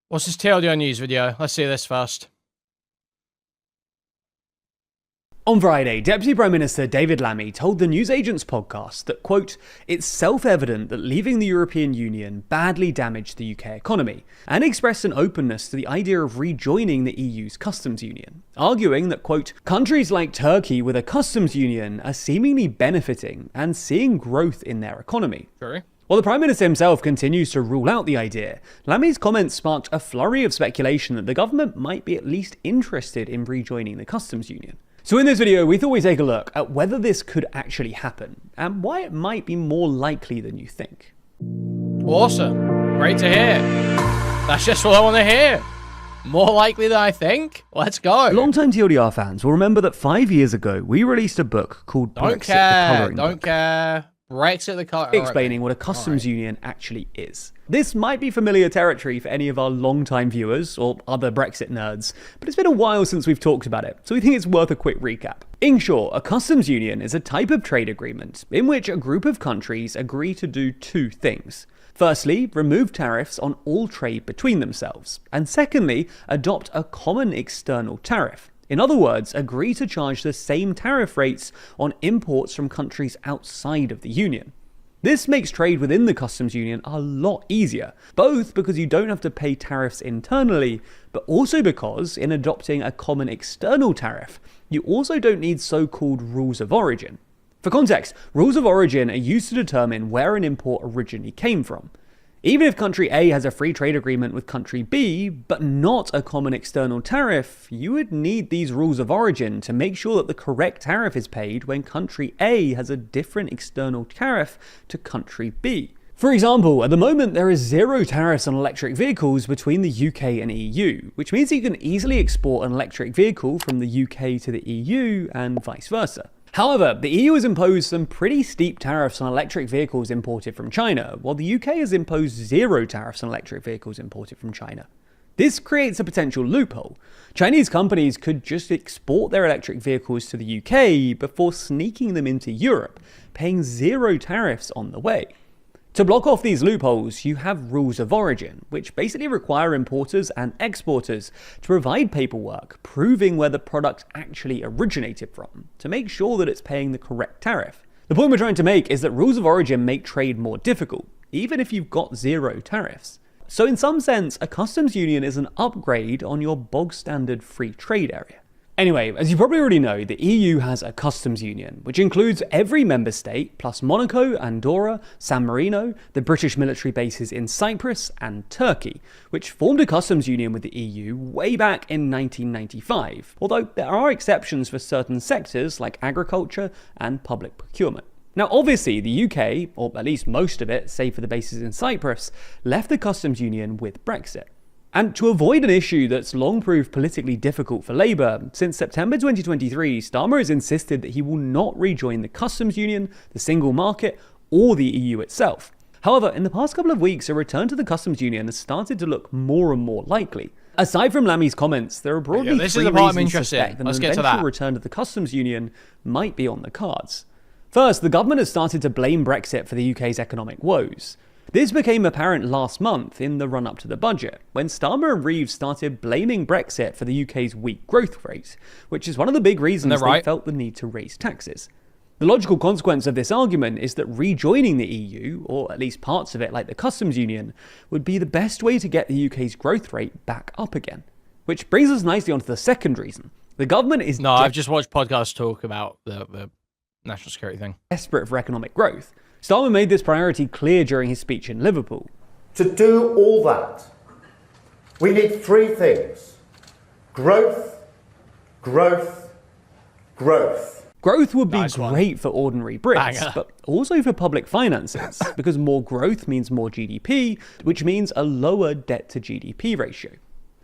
What's this TLDR news video? Let's see this first. On Friday, Deputy Prime Minister David Lammy told the Newsagents podcast that, quote, "It's self-evident that leaving the European Union badly damaged the UK economy," and expressed an openness to the idea of rejoining the EU's customs union, arguing that, quote, "Countries like Turkey with a customs union are seemingly benefiting and seeing growth in their economy." Sure. While the Prime Minister himself continues to rule out the idea, Lammy's comments sparked a flurry of speculation that the government might be at least interested in rejoining the customs union. So in this video, we thought we'd take a look at whether this could actually happen, and why it might be more likely than you think. Awesome. Great to hear. That's just what I want to hear. More likely than I think? Let's go. Long-time TLDR fans will remember that 5 years ago, we released a book called Brexit, the Colouring Book. Don't care. Brexit the Colour. Explaining what a customs union actually is. This might be familiar territory for any of our long-time viewers or other Brexit nerds, but it's been a while since we've talked about it, so we think it's worth a quick recap. In short, a customs union is a type of trade agreement in which a group of countries agree to do two things. Firstly, remove tariffs on all trade between themselves, and secondly, adopt a common external tariff. In other words, agree to charge the same tariff rates on imports from countries outside of the union. This makes trade within the customs union a lot easier, both because you don't have to pay tariffs internally, but also because, in adopting a common external tariff, you also don't need so-called rules of origin. For context, rules of origin are used to determine where an import originally came from. Even if country A has a free trade agreement with country B, but not a common external tariff, you would need these rules of origin to make sure that the correct tariff is paid when country A has a different external tariff to country B. For example, at the moment there is 0 tariffs on electric vehicles between the UK and EU, which means you can easily export an electric vehicle from the UK to the EU and vice versa. However, the EU has imposed some pretty steep tariffs on electric vehicles imported from China, while the UK has imposed 0 tariffs on electric vehicles imported from China. This creates a potential loophole. Chinese companies could just export their electric vehicles to the UK before sneaking them into Europe, paying 0 tariffs on the way. To block off these loopholes, you have rules of origin, which basically require importers and exporters to provide paperwork proving where the product actually originated from, to make sure that it's paying the correct tariff. The point we're trying to make is that rules of origin make trade more difficult, even if you've got 0 tariffs. So in some sense, a customs union is an upgrade on your bog standard free trade area. Anyway, as you probably already know, the EU has a customs union, which includes every member state, plus Monaco, Andorra, San Marino, the British military bases in Cyprus, and Turkey, which formed a customs union with the EU way back in 1995, although there are exceptions for certain sectors like agriculture and public procurement. Now obviously the UK, or at least most of it, save for the bases in Cyprus, left the customs union with Brexit. And to avoid an issue that's long proved politically difficult for Labour, since September 2023, Starmer has insisted that he will not rejoin the customs union, the single market, or the EU itself. However, in the past couple of weeks, a return to the customs union has started to look more and more likely. Aside from Lammy's comments, there are broadly 3 reasons to suspect that an eventual return to the customs union might be on the cards. First, the government has started to blame Brexit for the UK's economic woes. This became apparent last month in the run-up to the budget, when Starmer and Reeves started blaming Brexit for the UK's weak growth rate, which is one of the big reasons they felt the need to raise taxes. The logical consequence of this argument is that rejoining the EU, or at least parts of it like the customs union, would be the best way to get the UK's growth rate back up again. Which brings us nicely onto the second reason. The government is I've just watched podcasts talk about the national security thing. Desperate for economic growth. Starmer made this priority clear during his speech in Liverpool. To do all that, we need 3 things. Growth, growth, growth. Growth would be great for ordinary Brits, but also for public finances, because more growth means more GDP, which means a lower debt to GDP ratio.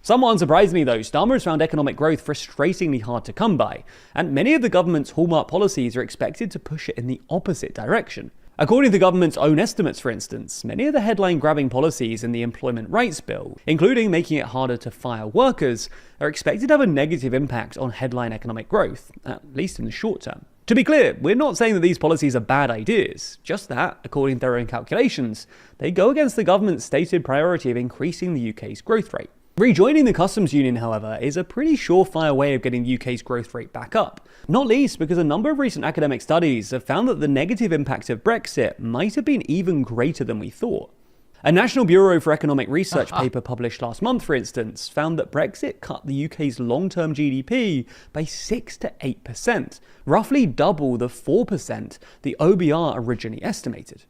Somewhat unsurprisingly though, Starmer has found economic growth frustratingly hard to come by, and many of the government's hallmark policies are expected to push it in the opposite direction. According to the government's own estimates, for instance, many of the headline-grabbing policies in the Employment Rights Bill, including making it harder to fire workers, are expected to have a negative impact on headline economic growth, at least in the short term. To be clear, we're not saying that these policies are bad ideas, just that, according to their own calculations, they go against the government's stated priority of increasing the UK's growth rate. Rejoining the customs union, however, is a pretty surefire way of getting the UK's growth rate back up, not least because a number of recent academic studies have found that the negative impact of Brexit might have been even greater than we thought. A National Bureau for Economic Research paper published last month, for instance, found that Brexit cut the UK's long-term GDP by 6 to 8%, roughly double the 4% the OBR originally estimated.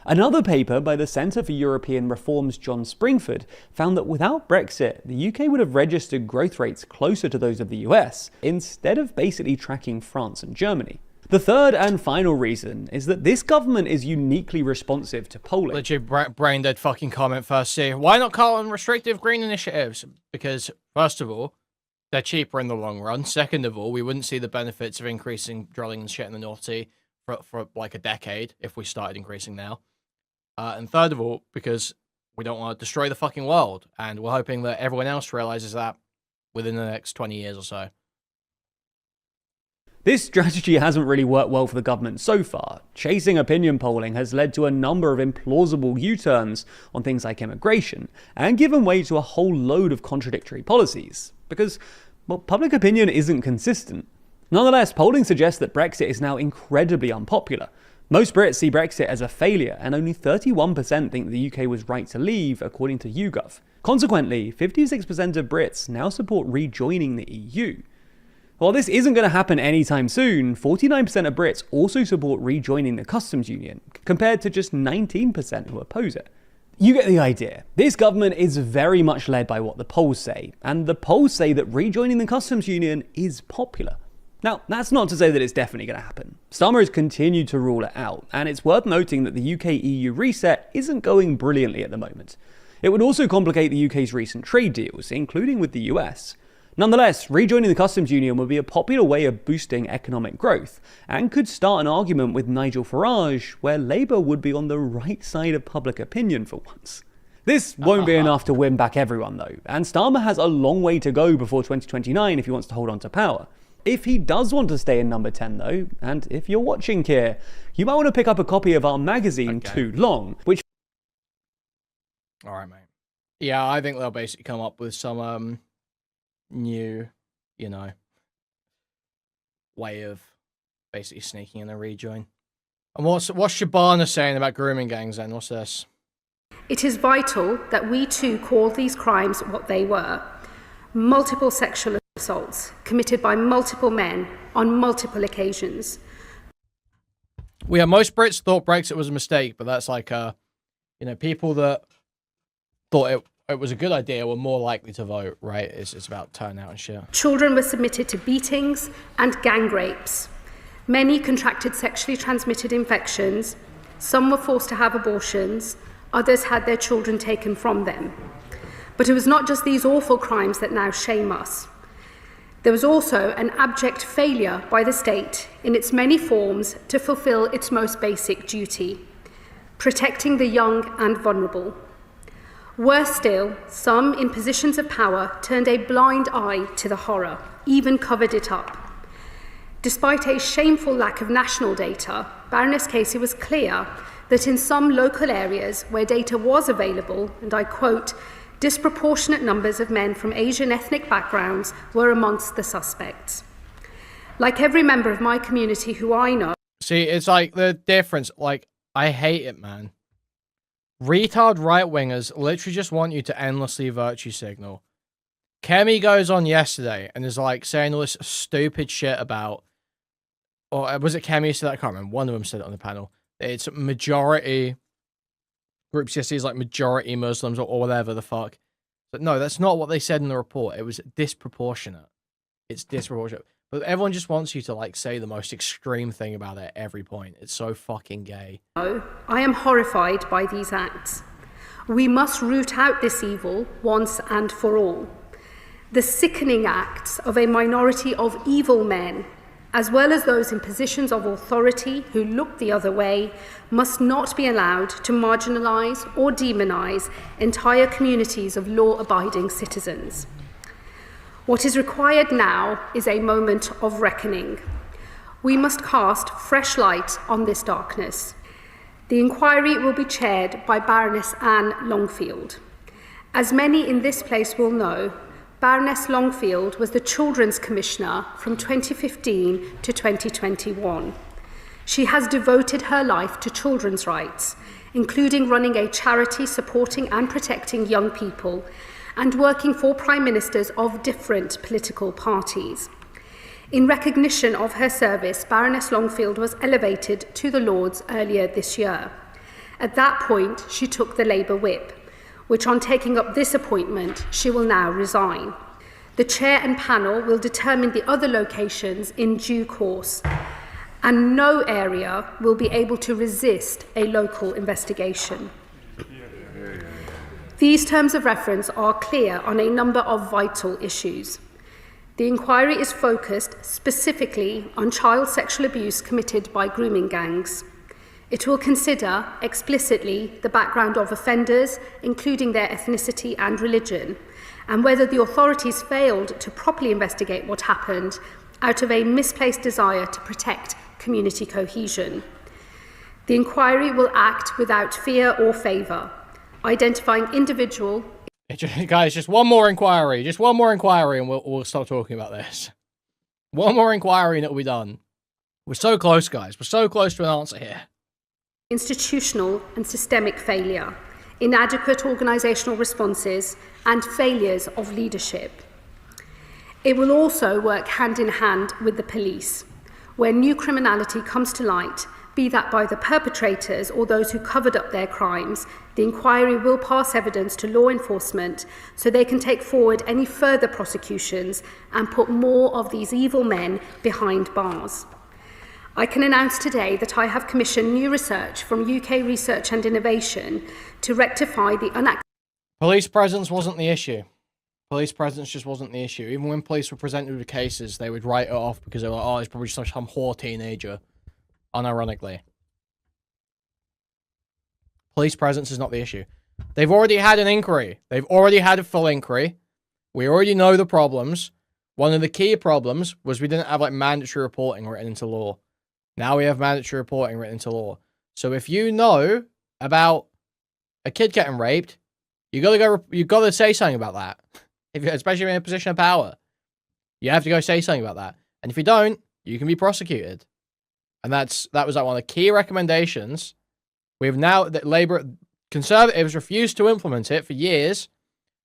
Another paper by the Centre for European Reform's John Springford found that without Brexit, the UK would have registered growth rates closer to those of the US, instead of basically tracking France and Germany. The third and final reason is that this government is uniquely responsive to polling. Literally brain dead fucking comment first here. Why not call them restrictive green initiatives? Because, first of all, they're cheaper in the long run. Second of all, we wouldn't see the benefits of increasing drilling and shit in the North Sea for like a decade if we started increasing now. And third of all, because we don't want to destroy the fucking world. And we're hoping that everyone else realizes that within the next 20 years or so. This strategy hasn't really worked well for the government so far. Chasing opinion polling has led to a number of implausible U-turns on things like immigration, and given way to a whole load of contradictory policies. Because, well, public opinion isn't consistent. Nonetheless, polling suggests that Brexit is now incredibly unpopular. Most Brits see Brexit as a failure, and only 31% think the UK was right to leave, according to YouGov. Consequently, 56% of Brits now support rejoining the EU. While this isn't going to happen anytime soon, 49% of Brits also support rejoining the customs union, compared to just 19% who oppose it. You get the idea. This government is very much led by what the polls say, and the polls say that rejoining the customs union is popular. Now, that's not to say that it's definitely going to happen. Starmer has continued to rule it out, and it's worth noting that the UK-EU reset isn't going brilliantly at the moment. It would also complicate the UK's recent trade deals, including with the US. Nonetheless, rejoining the customs union would be a popular way of boosting economic growth, and could start an argument with Nigel Farage where Labour would be on the right side of public opinion for once. This won't be enough to win back everyone though, and Starmer has a long way to go before 2029 if he wants to hold on to power. If he does want to stay in number 10 though, and if you're watching here, you might want to pick up a copy of our magazine Too Long, which... Alright, mate. Yeah, I think they'll basically come up with some, new, way of basically sneaking in a rejoin. And what's Shabana saying about grooming gangs then? What's this? It is vital that we too call these crimes what they were. Multiple sexual assaults committed by multiple men on multiple occasions. Yeah, most Brits thought Brexit was a mistake, but that's like, people that thought it was a good idea were more likely to vote, right? It's about turnout and shit. Children were submitted to beatings and gang rapes. Many contracted sexually transmitted infections. Some were forced to have abortions. Others had their children taken from them. But it was not just these awful crimes that now shame us. There was also an abject failure by the state in its many forms to fulfill its most basic duty, protecting the young and vulnerable. Worse still, some in positions of power turned a blind eye to the horror, even covered it up. Despite a shameful lack of national data, Baroness Casey was clear that in some local areas where data was available, and I quote, disproportionate numbers of men from Asian ethnic backgrounds were amongst the suspects. Like every member of my community who I know... See, it's like the difference, I hate it, man. Retard right-wingers literally just want you to endlessly virtue signal. Kemi goes on yesterday and is saying all this stupid shit about, or was it Kemi who said that? I can't remember. One of them said it on the panel. It's majority, groups yesterday is majority Muslims or whatever the fuck. But no, that's not what they said in the report. It was disproportionate. It's disproportionate. But everyone just wants you to say the most extreme thing about it at every point. It's so fucking gay. I am horrified by these acts. We must root out this evil once and for all. The sickening acts of a minority of evil men, as well as those in positions of authority who look the other way, must not be allowed to marginalise or demonise entire communities of law-abiding citizens. What is required now is a moment of reckoning. We must cast fresh light on this darkness. The inquiry will be chaired by Baroness Anne Longfield. As many in this place will know, Baroness Longfield was the Children's Commissioner from 2015 to 2021. She has devoted her life to children's rights, including running a charity supporting and protecting young people and working for Prime Ministers of different political parties. In recognition of her service, Baroness Longfield was elevated to the Lords earlier this year. At that point, she took the Labour whip, which on taking up this appointment, she will now resign. The chair and panel will determine the other locations in due course, and no area will be able to resist a local investigation. These terms of reference are clear on a number of vital issues. The inquiry is focused specifically on child sexual abuse committed by grooming gangs. It will consider explicitly the background of offenders, including their ethnicity and religion, and whether the authorities failed to properly investigate what happened out of a misplaced desire to protect community cohesion. The inquiry will act without fear or favour, identifying individual... Guys, just one more inquiry, and we'll stop talking about this. One more inquiry and it'll be done. We're so close, guys. We're so close to an answer here. Institutional and systemic failure, inadequate organisational responses, and failures of leadership. It will also work hand in hand with the police, where new criminality comes to light, be that by the perpetrators or those who covered up their crimes. The inquiry will pass evidence to law enforcement so they can take forward any further prosecutions and put more of these evil men behind bars. I can announce today that I have commissioned new research from UK Research and Innovation to rectify the Police presence wasn't the issue. Police presence just wasn't the issue. Even when police were presented with cases, they would write it off because they were like, oh, it's probably just some whore teenager. Unironically. Police presence is not the issue. They've already had an inquiry. They've already had a full inquiry. We already know the problems. One of the key problems was we didn't have like mandatory reporting written into law. Now we have mandatory reporting written into law. So if you know about a kid getting raped, you gotta say something about that. Especially in a position of power. You have to go say something about that. And if you don't, you can be prosecuted. And that was like one of the key recommendations. We've now that Conservatives refused to implement it for years.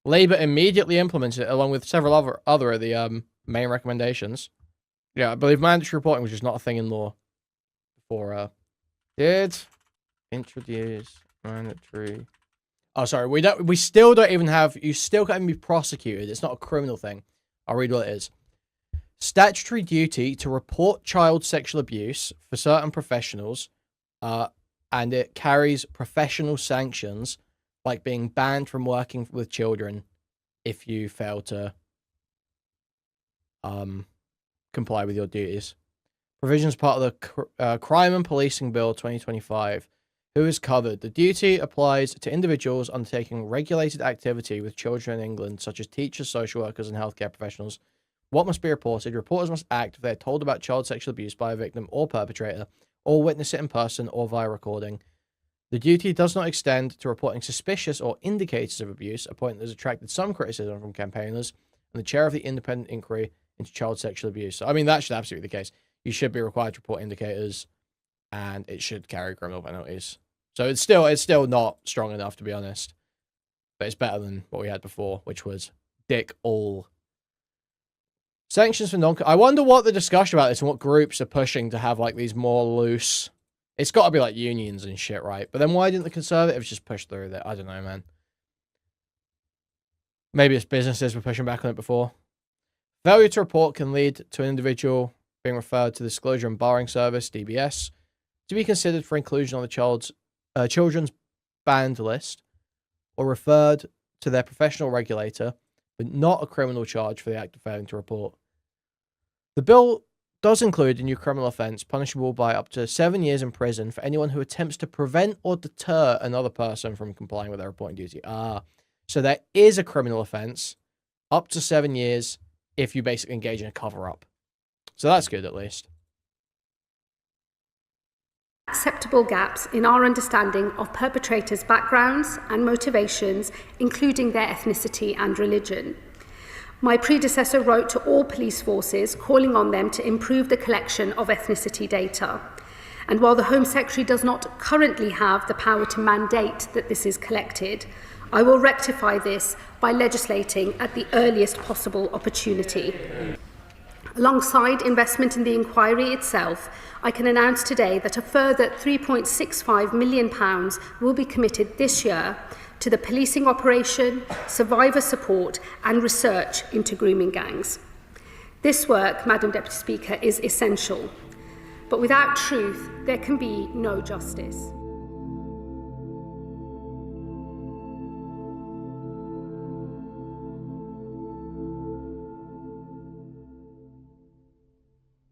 Labour immediately implemented it along with several other of the main recommendations. Yeah, I believe mandatory reporting was just not a thing in law before. Did introduce mandatory. Oh, sorry. We still don't even have. You still can't even be prosecuted. It's not a criminal thing. I'll read what it is. Statutory duty to report child sexual abuse for certain professionals, and it carries professional sanctions like being banned from working with children if you fail to comply with your duties. Provisions part of the Crime and Policing Bill 2025. Who is covered? The duty applies to individuals undertaking regulated activity with children in England, such as teachers, social workers, and healthcare professionals. What must be reported? Reporters must act if they are told about child sexual abuse by a victim or perpetrator, or witness it in person or via recording. The duty does not extend to reporting suspicious or indicators of abuse, a point that has attracted some criticism from campaigners and the chair of the independent inquiry into child sexual abuse. So, I mean, that should absolutely be the case. You should be required to report indicators, and it should carry criminal penalties. So it's still not strong enough, to be honest. But it's better than what we had before, which was dick all. Sanctions for non... I wonder what the discussion about this and what groups are pushing to have, like, these more loose... It's got to be, like, unions and shit, right? But then why didn't the Conservatives just push through that? I don't know, man. Maybe it's businesses were pushing back on it before. Failure to report can lead to an individual being referred to the Disclosure and Barring Service, DBS, to be considered for inclusion on the children's banned list, or referred to their professional regulator, but not a criminal charge for the act of failing to report. The bill does include a new criminal offence punishable by up to 7 years in prison for anyone who attempts to prevent or deter another person from complying with their reporting duty. So there is a criminal offence up to 7 years if you basically engage in a cover-up. So that's good, at least. Acceptable gaps in our understanding of perpetrators' backgrounds and motivations, including their ethnicity and religion. My predecessor wrote to all police forces calling on them to improve the collection of ethnicity data. And while the Home Secretary does not currently have the power to mandate that this is collected, I will rectify this by legislating at the earliest possible opportunity. Alongside investment in the inquiry itself, I can announce today that a further £3.65 million will be committed this year to the policing operation, survivor support and research into grooming gangs. This work, Madam Deputy Speaker, is essential. But without truth, there can be no justice.